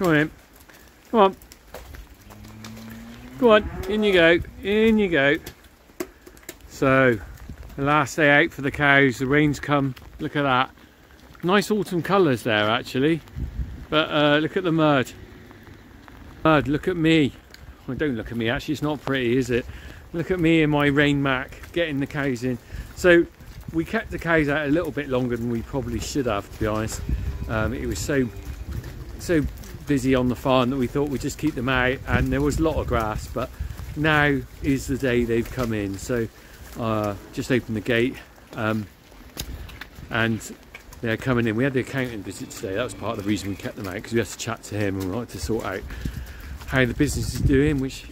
Come on in. Come on. Go on, in you go, in you go. So, the last day out for the cows, the rain's come, look at that. Nice autumn colours there actually, but look at the mud. Mud, look at me. Well, don't look at me, actually it's not pretty, is it? Look at me in my rain mac, getting the cows in. So, we kept the cows out a little bit longer than we probably should have, to be honest. It was so busy on the farm that we thought we'd just keep them out, and there was a lot of grass, but now is the day they've come in. So just opened the gate and they're coming in. We had the accountant visit today. That was part of the reason we kept them out, because we had to chat to him and we wanted to sort out how the business is doing, which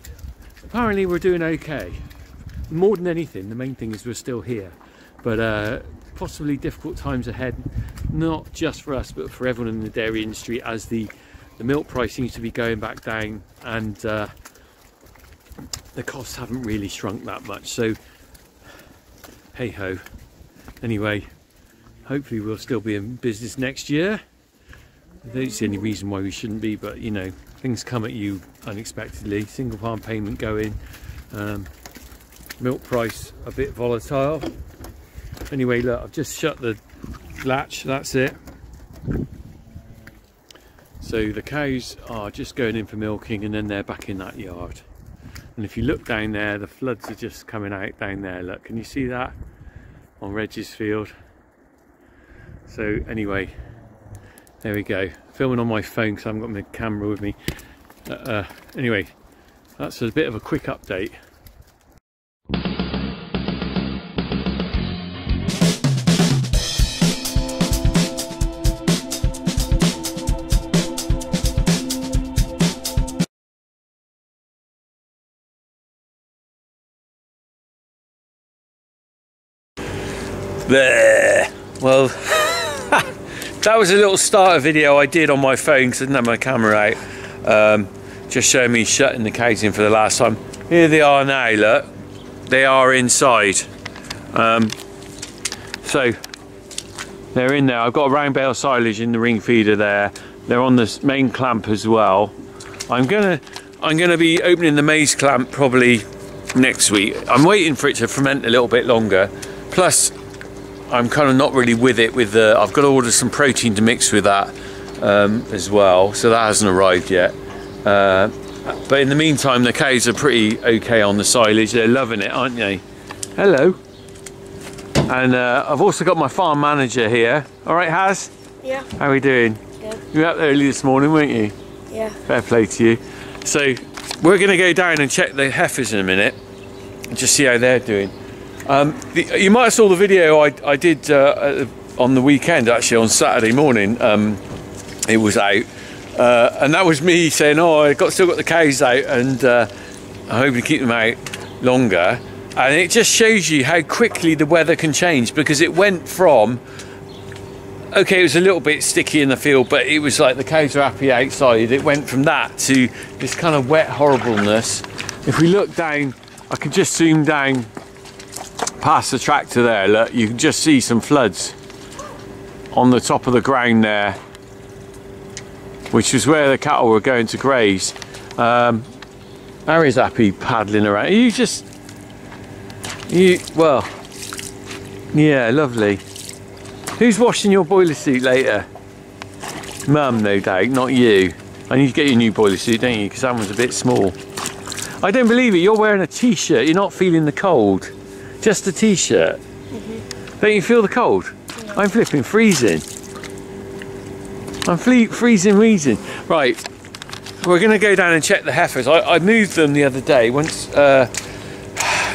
apparently we're doing okay. More than anything, the main thing is we're still here, but possibly difficult times ahead, not just for us but for everyone in the dairy industry, as the milk price seems to be going back down, and the costs haven't really shrunk that much. So hey ho. Anyway, hopefully we'll still be in business next year. I don't see any reason why we shouldn't be, but you know, things come at you unexpectedly. Single farm payment going, milk price a bit volatile. Anyway, look, I've just shut the latch, that's it. So the cows are just going in for milking, and then they're back in that yard. And if you look down there, the floods are just coming out down there. Look, can you see that on Reg's field? So anyway, there we go. Filming on my phone because I haven't got my camera with me. Anyway, that's a bit of a quick update. There. Well, that was a little starter video I did on my phone because I didn't have my camera out. Just showing me shutting the cows in for the last time. Here they are now, look. They are inside. So they're in there. I've got a round bale silage in the ring feeder there. They're on the main clamp as well. I'm gonna be opening the maize clamp probably next week. I'm waiting for it to ferment a little bit longer. Plus, I'm kind of not really with it with the, I've got to order some protein to mix with that as well, so that hasn't arrived yet. But in the meantime, the cows are pretty okay on the silage. They're loving it, aren't they? Hello. And I've also got my farm manager here. All right, Haz? Yeah. How are we doing? Good. You were up early this morning, weren't you? Yeah. Fair play to you. So we're going to go down and check the heifers in a minute and just see how they're doing. You might have saw the video I did on the weekend, actually on Saturday morning. It was out, and that was me saying, "Oh, I still got the cows out, and I'm hoping to keep them out longer." And it just shows you how quickly the weather can change, because it went from, okay, it was a little bit sticky in the field, but it was like the cows are happy outside. It went from that to this kind of wet horribleness. If we look down, I can just zoom down past the tractor there. Look, you can just see some floods on the top of the ground there, which was where the cattle were going to graze. Harry's happy paddling around. Well, yeah, lovely. Who's washing your boiler suit later? Mum, no doubt, not you. I need to get you a new boiler suit, don't you? Because that one's a bit small. I don't believe it, you're wearing a t-shirt, you're not feeling the cold. Just a t-shirt. Don't you feel the cold? Yeah. I'm flipping freezing. I'm freezing wheezing. Right, we're going to go down and check the heifers. I moved them the other day. Once, a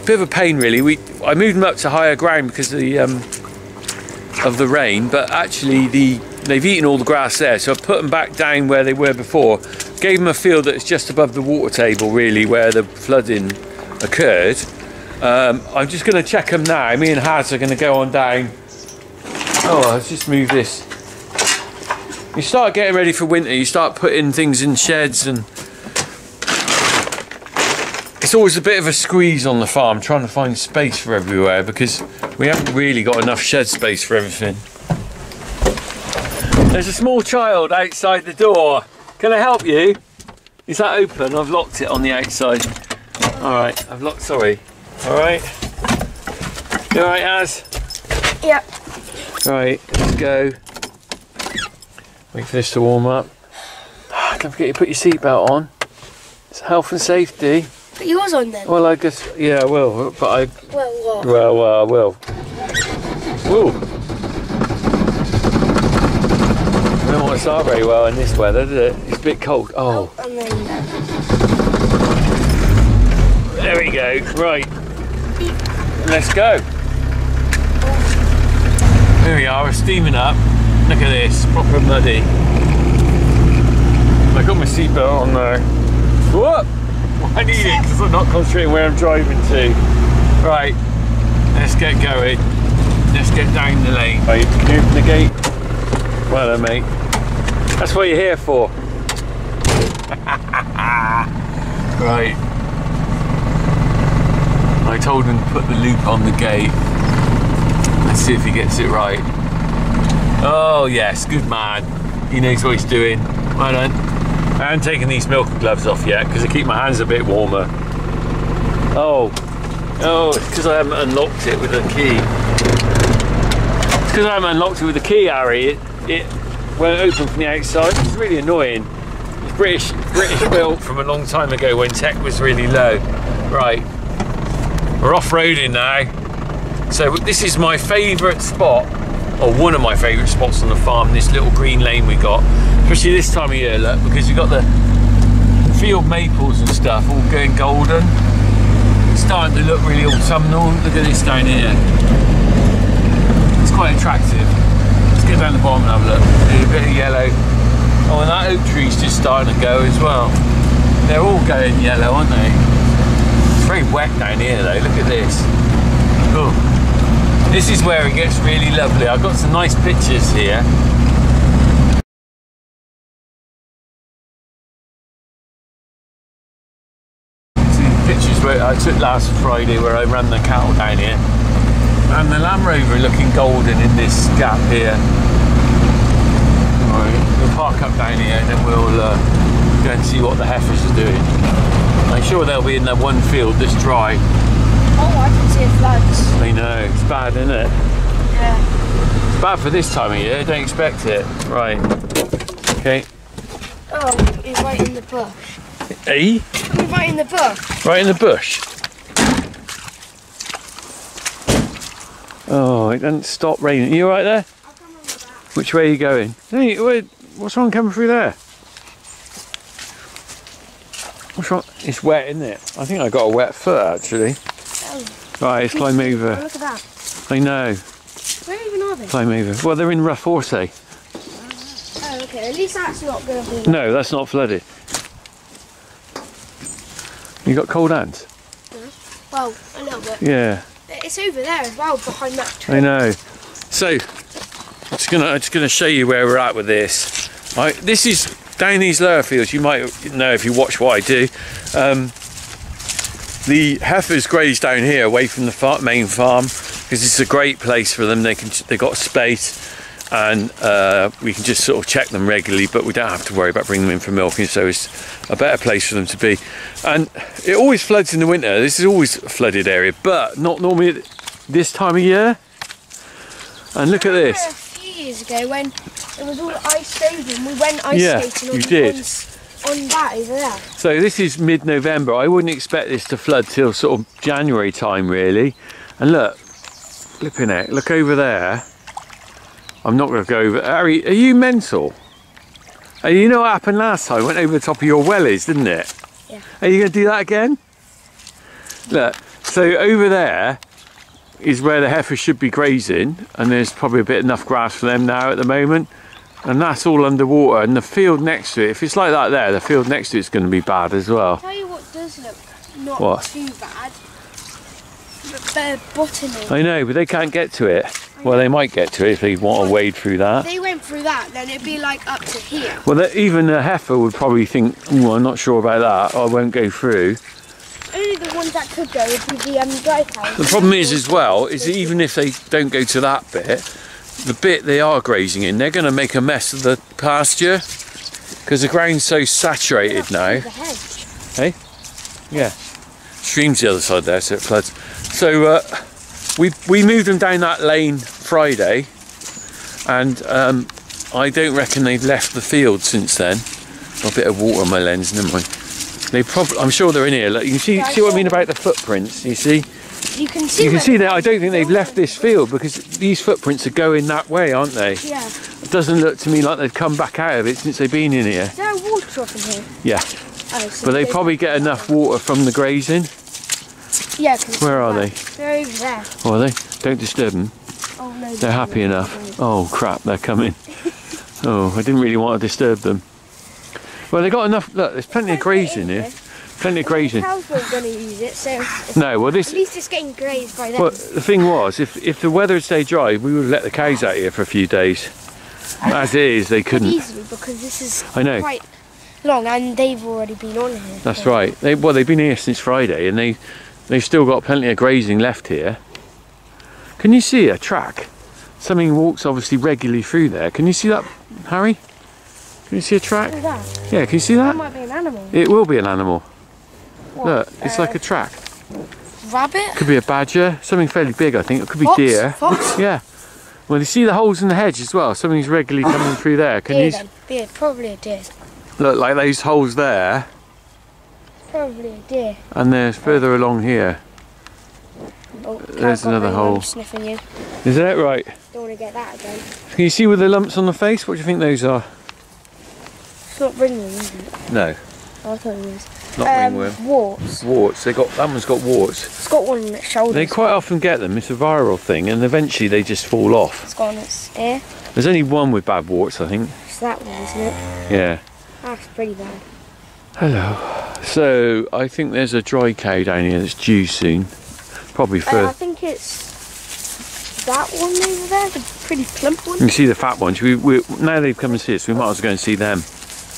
bit of a pain really. I moved them up to higher ground because of the rain, but actually they've eaten all the grass there, so I put them back down where they were before. Gave them a field that's just above the water table really, where the flooding occurred. I'm just going to check them now. Me and Haz are going to go on down. Oh, let's just move this. You start getting ready for winter, you start putting things in sheds, and it's always a bit of a squeeze on the farm trying to find space for everywhere, because we haven't really got enough shed space for everything. There's a small child outside the door. Can I help you? Is that open? I've locked it on the outside. Alright, I've locked, sorry. Alright. You alright, Az? Yep. Right, let's go. Wait for this to warm up. Don't forget you put your seatbelt on. It's health and safety. Put yours on then. Well, I guess, yeah, I will, but I... Well, what? Well, I will. Ooh. I don't want to start very well in this weather, does it? It's a bit cold. Oh. And then... There we go. Right. Let's go. There we are, we're steaming up. Look at this, proper muddy. I got my seatbelt on now. Whoop! I need it because I'm not concentrating where I'm driving to. Right, let's get going. Let's get down the lane. Right, can you open the gate? Well then, mate. That's what you're here for. Right. I told him to put the loop on the gate. Let's see if he gets it right. Oh yes, good man. He knows what he's doing. Well done. I haven't taken these milk gloves off yet because they keep my hands a bit warmer. Oh, it's because I haven't unlocked it with a key. It's because I haven't unlocked it with a key, Harry. It won't open from the outside. It's really annoying. It's British built from a long time ago when tech was really low. Right, we're off-roading now. So this is my favourite spot, or one of my favourite spots on the farm, this little green lane we got. Especially this time of year, look, because you've got the field maples and stuff all going golden. It's starting to look really autumnal. Look at this down here. It's quite attractive. Let's get down the bottom and have a look. There's a bit of yellow. Oh, and that oak tree's just starting to go as well. They're all going yellow, aren't they? It's very wet down here though, look at this. Oh. This is where it gets really lovely. I've got some nice pictures here. See the pictures where I took last Friday where I ran the cattle down here. And the Land Rover looking golden in this gap here. Alright, we'll park up down here and then we'll go and see what the heifers are doing. I'm sure they'll be in that one field that's dry. Oh, I can see it floods. I know, it's bad, isn't it? Yeah. It's bad for this time of year, don't expect it. Right. Okay. Oh, he's right in the bush. Hey? He's right in the bush. Right in the bush. Oh, it doesn't stop raining. Are you right there? I'll come on the back. Which way are you going? Hey, what's wrong coming through there? What's wrong? It's wet, isn't it? I think I got a wet foot actually. Oh. Right, let's climb over. Oh, look at that. I know. Where even are they? Climb over. Well, they're in Rough Horsey. Oh, okay. At least that's not going to be... No, that's not flooded. You got cold hands? Well, a little bit. Yeah. It's over there as well, behind that tree. I know. So, I'm just gonna show you where we're at with this. Right, this is down these lower fields. You might know if you watch what I do. The heifers graze down here, away from the main farm, because it's a great place for them. They've got space, and we can just sort of check them regularly. But we don't have to worry about bringing them in for milking. So it's a better place for them to be. And it always floods in the winter. This is always a flooded area, but not normally at this time of year. And look at this. A few years ago when it was all iced over and we went ice skating on, you did. On that over there. So this is mid-November. I wouldn't expect this to flood till sort of January time really. And look, flipping it, look over there. I'm not going to go over. Harry, are you mental? You know what happened last time? Went over the top of your wellies, didn't it? Yeah. Are you going to do that again? Look, so over there is where the heifers should be grazing, and there's probably a bit enough grass for them now at the moment. And that's all underwater, and the field next to it, if it's like that there, the field next to it's going to be bad as well. I'll tell you what does look not too bad. The botany. I know, but they can't get to it. Well, they might get to it if they want to wade through that. If they went through that, then it'd be like up to here. Well, even a heifer would probably think, oh, I'm not sure about that, I won't go through. Only the ones that could go would be the dry cows. The problem is as well, is that even if they don't go to that bit, the bit they are grazing in, they're going to make a mess of the pasture. because the ground's so saturated now. The hedge. Hey? Yeah. Stream's the other side there, so it floods. So we moved them down that lane Friday, and I don't reckon they've left the field since then. Got a bit of water on my lens, never mind. They probably, I'm sure they're in here. Look, you can see what I mean about the footprints. You see? You can see. You can see that. I don't think they've left this field because these footprints are going that way, aren't they? Yeah. It doesn't look to me like they've come back out of it since they've been in here. Is there water up in here? Yeah. Oh, so But they probably get enough water from the grazing. Yeah. Where are they? They're over there. Oh, are they? Don't disturb them. Oh no. They're happy enough. Oh crap, they're coming. Oh, I didn't really want to disturb them. Well, they got enough. Look, there's plenty of grazing here. Plenty of grazing. The cows weren't going to use it, so No, well this. at least it's getting grazed by them. Well, the thing was, if the weather had stayed dry, we would have let the cows out here for a few days. As it is, they couldn't. Easily, because this is I know. quite long, and they've already been on here. That's so. right. They've been here since Friday, and they've still got plenty of grazing left here. Can you see a track? Something walks obviously regularly through there. Can you see that, Harry? Can you see a track? What is that? Yeah, can you see That that? might be an animal. It will be an animal. What? Look, it's like a track. Rabbit? Could be a badger, something fairly big I think. It could be Fox? deer. Fox? Yeah. Well, you see the holes in the hedge as well. Something's regularly coming through there. Can Deer you then. Deer. Probably a deer. look like those holes there? Probably a deer. And there's further along here. Oh, There's cow got another me, hole. I'm sniffing you. Is that right? Don't want to get that again. Can you see with the lumps on the face? What do you think those are? It's not ringworm, is it? No, Oh, I thought it was. not ringworm. Warts. Warts. That one's got warts. It's got one on its shoulder. They quite often get them. It's a viral thing, and eventually they just fall off. It's got on its ear. There's only one with bad warts, I think. It's that one, isn't it? Yeah. That's pretty bad. Hello. So I think there's a dry cow down here that's due soon. Probably I for. think it's that one over there, the pretty plump one. You can see the fat ones. Now they've come and see us. We might as well go and see them.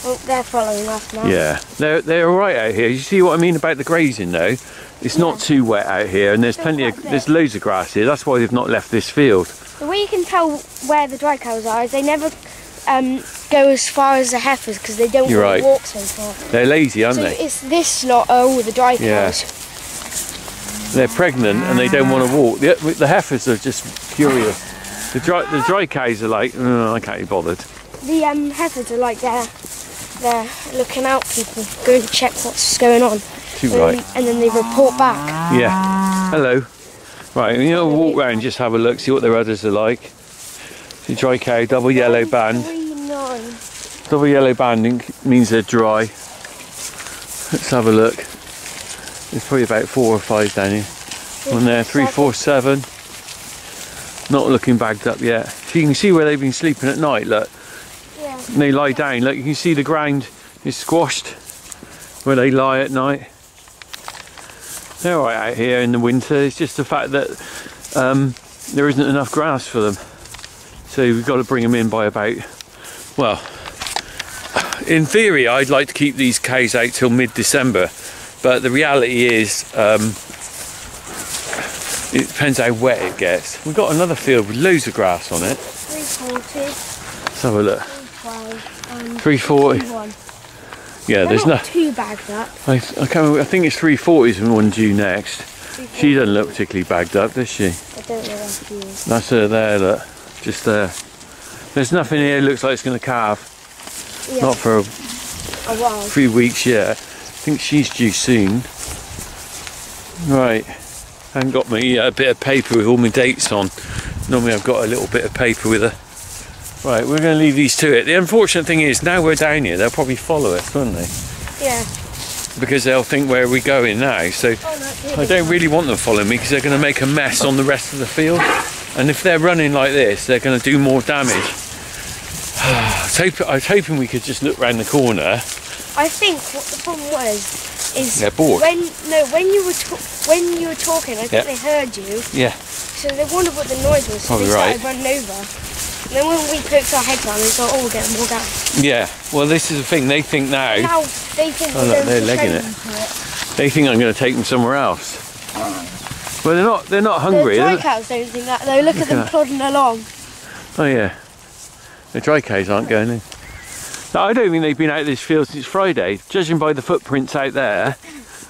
Oh, they're following us now. Yeah, they're all right out here. You see what I mean about the grazing though? It's not too wet out here, and there's there's loads of grass here. That's why they've not left this field. The way you can tell where the dry cows are is they never go as far as the heifers because they don't You're want to right. walk so far. They're lazy, aren't So they? it's this lot are all the dry cows. Yeah. They're pregnant and they don't want to walk. The heifers are just curious. The dry cows are like, oh, I can't be bothered. The heifers are like they're looking out people, going to check what's going on. Too right. And then they report back. Yeah. Hello. Right, you know, walk round, just have a look, see what their udders are like. See, dry cow, double yellow band. 39. Double yellow banding means they're dry. Let's have a look. There's probably about 4 or 5 down here. One there, 3, 4, 7. Not looking bagged up yet. So you can see where they've been sleeping at night, look. Yeah. And they lie down, look, you can see the ground is squashed where they lie at night. They're alright out here in the winter. It's just the fact that there isn't enough grass for them. So we've got to bring them in by about, well, in theory I'd like to keep these cows out till mid-December, but the reality is it depends how wet it gets. We've got another field with loads of grass on it. 340, Let's have a look. 312, 340. 31. Yeah, They're there's not no. too bagged up. I think it's 340s and one due next. She doesn't look particularly bagged up, does she? I don't know where she is. That's her there, look. Just there. There's nothing here looks like it's going to calve. Yeah, Not for a while. 3 weeks yet. I think she's due soon. Right. I haven't got me a bit of paper with all my dates on. Normally I've got a little bit of paper with a... Right, we're going to leave these to it. The unfortunate thing is, now we're down here, they'll probably follow us, won't they? Yeah. Because they'll think, where are we going now? So I don't really want them following me because they're going to make a mess on the rest of the field. And if they're running like this, they're going to do more damage. I was hoping we could just look round the corner. I think what the problem was is They're bored. when you were talking, I think they heard you. Yeah. So they wondered what the noise was. So Probably they started right. running over. And then when we poked our heads down, they thought, oh, we're getting more gas. Yeah. Well, this is the thing. They think now. Now they think Oh, we're look, going they're to legging show it. them to it. They think I'm going to take them somewhere else. Well, they're not hungry. The dry They're- cows don't think that though. Look at them that. plodding along. Oh yeah. The dry cows aren't going in. I don't think they've been out of this field since Friday. Judging by the footprints out there,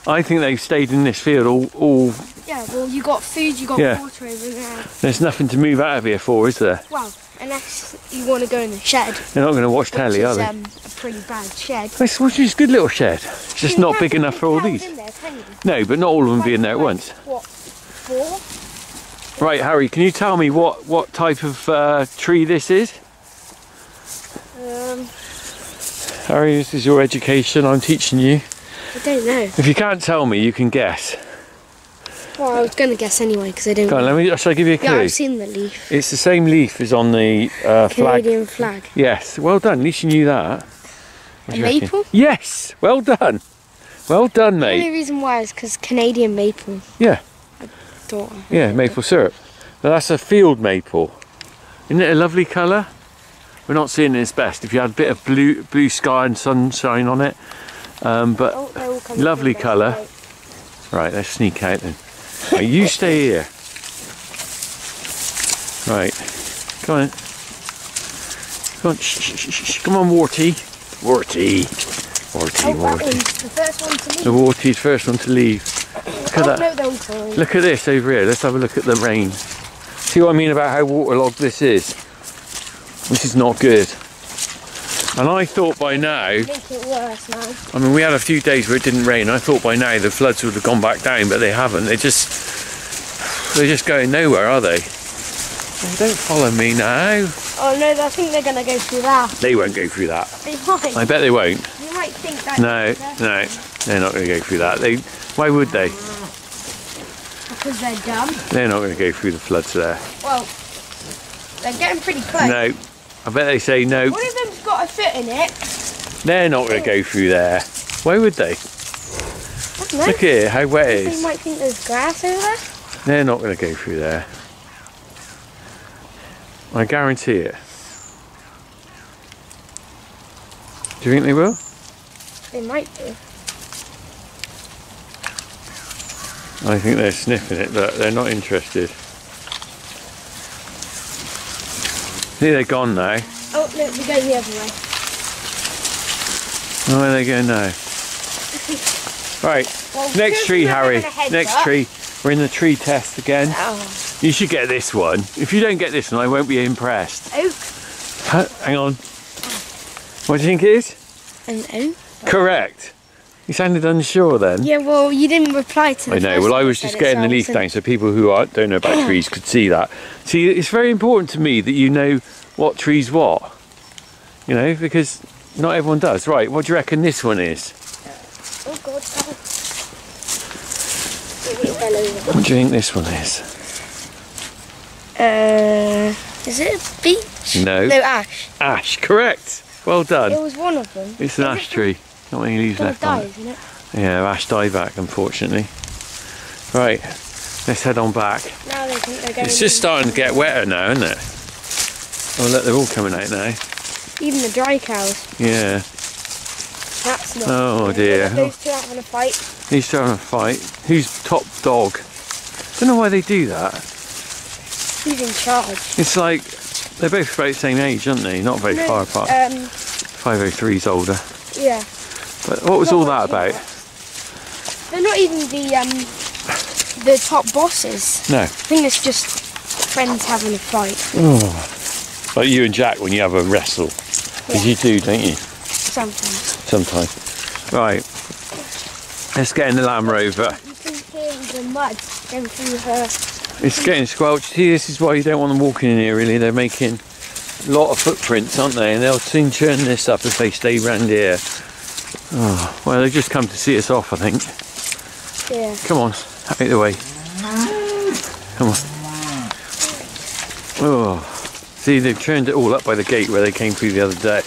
I think they've stayed in this field all... Yeah, well, you got food, you got water over there. There's nothing to move out of here for, is there? Well, unless you want to go in the shed. They're not going to watch telly, are they? A pretty bad shed. It's a good little shed. It's just not big enough for all these. In there, can you? No, but not all of them be in there at once. What, 4? Right, Harry, can you tell me what type of tree this is? Harry, this is your education. I'm teaching you. I don't know. If you can't tell me, you can guess. Well, I was going to guess anyway because I don't Go on, shall I give you a clue? Yeah, I've seen the leaf. It's the same leaf as on the flag. Canadian flag. Yes, well done. At least you knew that. A maple? Yes, well done. Well done, The only mate. reason why is because Canadian maple. Yeah, Daughter. yeah, maple syrup. But that's a field maple. Isn't it a lovely colour? We're not seeing it its best. If you had a bit of blue sky and sunshine on it. But lovely colour. Right, let's sneak out then. Right, you stay here. Right, come on. Come on, shh. Come on, Warty. Warty. The first one to leave. The Warty's first one to leave. Look at that. No, they're all sorry. Look at this over here. Let's have a look at the rain. See what I mean about how waterlogged this is? This is not good. And I thought by now, Make it worse now. I mean, we had a few days where it didn't rain. I thought by now the floods would have gone back down, but they haven't. They're just going nowhere, are they? Oh, don't follow me now. Oh no, I think they're going to go through that. They won't go through that. They might. I bet they won't. You might think that. No, they're not going to go through that. Why would they? Because they're dumb. They're not going to go through the floods there. Well, they're getting pretty close. No, I bet they say no. One of them's got a foot in it. They're not going to go through there. Why would they? I don't know. Look here, how wet it They is. might think there's grass over there. They're not going to go through there. I guarantee it. Do you think they will? They might do. I think they're sniffing it, but they're not interested. See, they're gone now. Oh, no, we go the other way. Oh, where are they going now? Right, Well, next tree, we're Harry. having a heads Next up. tree. We're in the tree test again. Oh. You should get this one. If you don't get this one, I won't be impressed. Oak. Hang on. What do you think it is? An oak? Correct. You sounded unsure then. Yeah, well, you didn't reply to the I know. first Well, I one was that just said getting the it, leaf so down so people who don't know about trees could see that. See, it's very important to me that you know what tree's what. You know, because not everyone does. Right, what do you reckon this one is? Oh, God. It fell over. What do you think this one is? Is it a beech? No. No, ash. Ash, correct. Well done. It was one of them. It's an ash tree. Not many leaves Gonna left die, on it. isn't it? Yeah, ash dieback, unfortunately. Right, let's head on back. Now they think they're going It's just starting to get wetter now, isn't it? Oh look, they're all coming out now. Even the dry cows. Yeah. That's not. Oh dear. Those two having a fight. He's trying to fight. Who's top dog? Don't know why they do that. Who's in charge? It's like they're both about the same age, aren't they? Not very far apart. 503's older. Yeah. But what was all that about? They're not even the top bosses. No. I think it's just friends having a fight. Oh. Like you and Jack when you have a wrestle. Because you do, don't you? Sometimes. Sometimes. Right. Let's get in the Land Rover. You can hear the mud going through her. It's getting squelched. See, this is why you don't want them walking in here, really. They're making a lot of footprints, aren't they? And they'll soon churn this up if they stay round here. Oh, well, they've just come to see us off, I think. Yeah. Come on, out of the way. Come on. Oh, see, they've turned it all up by the gate where they came through the other day.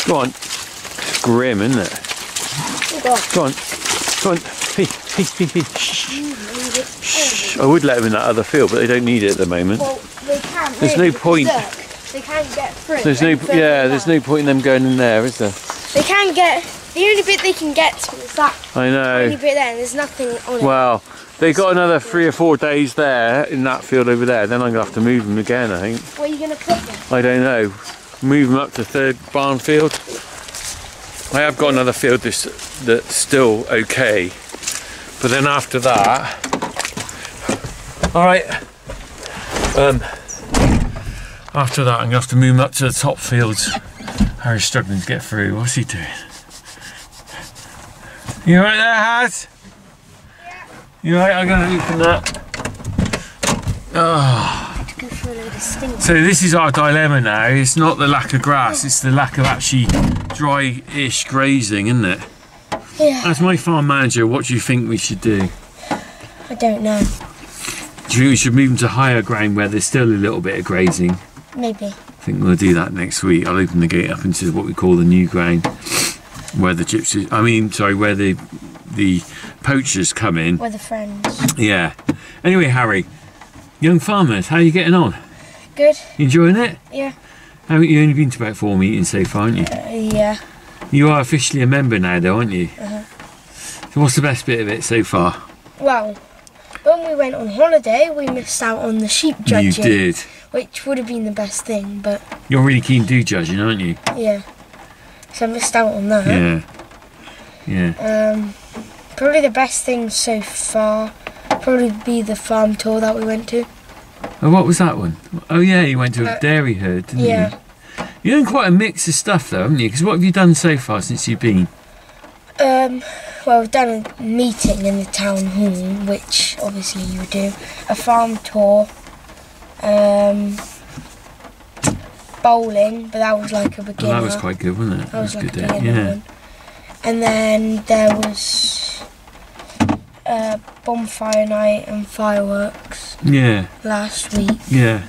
Go on. It's grim, isn't it? Oh, God. Go on. Go on. Hey. Shh. Shh. I would let them in that other field, but they don't need it at the moment. Well, they can't. There's really, no point. Look, they can't get through. There's no, there's no point in them going in there, is there? They can't get. The only bit they can get to is that I tiny know. bit there, and there's nothing on it. Well, they got another 3 or 4 days there in that field over there. Then I'm gonna have to move them again, I think. Where are you gonna put them? I don't know. Move them up to 3rd barn field. I have got another field that's still okay, but then after that, all right. After that, I'm gonna have to move up to the top fields. Harry's struggling to get through. What's he doing? You right there, Haz? Yeah. You right? I'm gonna open that. Oh. So this is our dilemma now. It's not the lack of grass, it's the lack of actually dry-ish grazing, isn't it? Yeah. As my farm manager, what do you think we should do? I don't know. Do you think we should move them to higher ground where there's still a little bit of grazing? Maybe. I think we'll do that next week. I'll open the gate up into what we call the new ground, where the gypsies, where the poachers come in. We're the friends. Yeah. Anyway, Harry, young farmers, how are you getting on? Good. You enjoying it? Yeah. You only been to about 4 meetings so far, aren't you? Yeah. You are officially a member now, though, aren't you? Uh-huh. So what's the best bit of it so far? Well, when we went on holiday, we missed out on the sheep judging. You did. Which would have been the best thing, but... You're really keen to do judging, aren't you? Yeah. So I missed out on that. Yeah. Yeah. Probably the best thing so far probably be the farm tour that we went to. Oh, what was that one? Oh, yeah, you went to a dairy herd, didn't you? Yeah. You've done quite a mix of stuff, though, haven't you? Because what have you done so far since you've been? Well, we've done a meeting in the town hall, which obviously you would do. A farm tour. Bowling, but that was like a beginner. Oh, that was quite good, wasn't it? That was like good a beginner yeah. one. And then there was bonfire night and fireworks. Yeah. Last week. Yeah.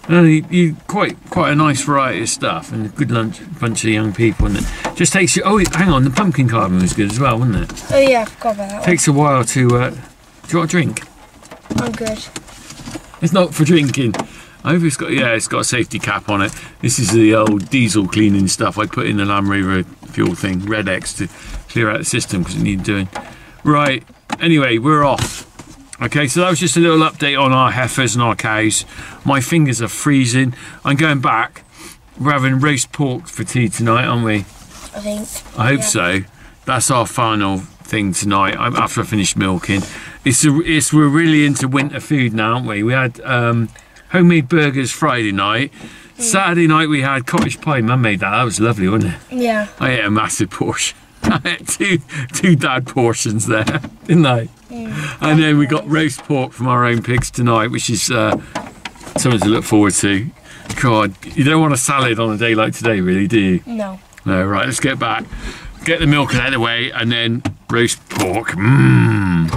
No, you quite a nice variety of stuff and a good bunch of young people, and it just takes you. Oh, hang on, the pumpkin carving was good as well, wasn't it? Oh yeah, I forgot about that. Takes a while to. Do you want a drink? I'm good. It's not for drinking. I hope it's got a safety cap on it. This is the old diesel cleaning stuff I put in the Land Rover fuel thing, Red X, to clear out the system because it needed doing. Right. Anyway, we're off. Okay, so that was just a little update on our heifers and our cows. My fingers are freezing. I'm going back. We're having roast pork for tea tonight, aren't we? I think. I hope so. That's our final thing tonight. After I finish milking. We're really into winter food now, aren't we? We had homemade burgers Friday night. Saturday night we had cottage pie. Mum made that. That was lovely, wasn't it? Yeah. I ate a massive portion. I had two dad portions there, didn't I? And then we got roast pork from our own pigs tonight, which is something to look forward to. God, you don't want a salad on a day like today, really, do you? No. No, right, let's get back. Get the milk out of the way and then roast pork. Mmm.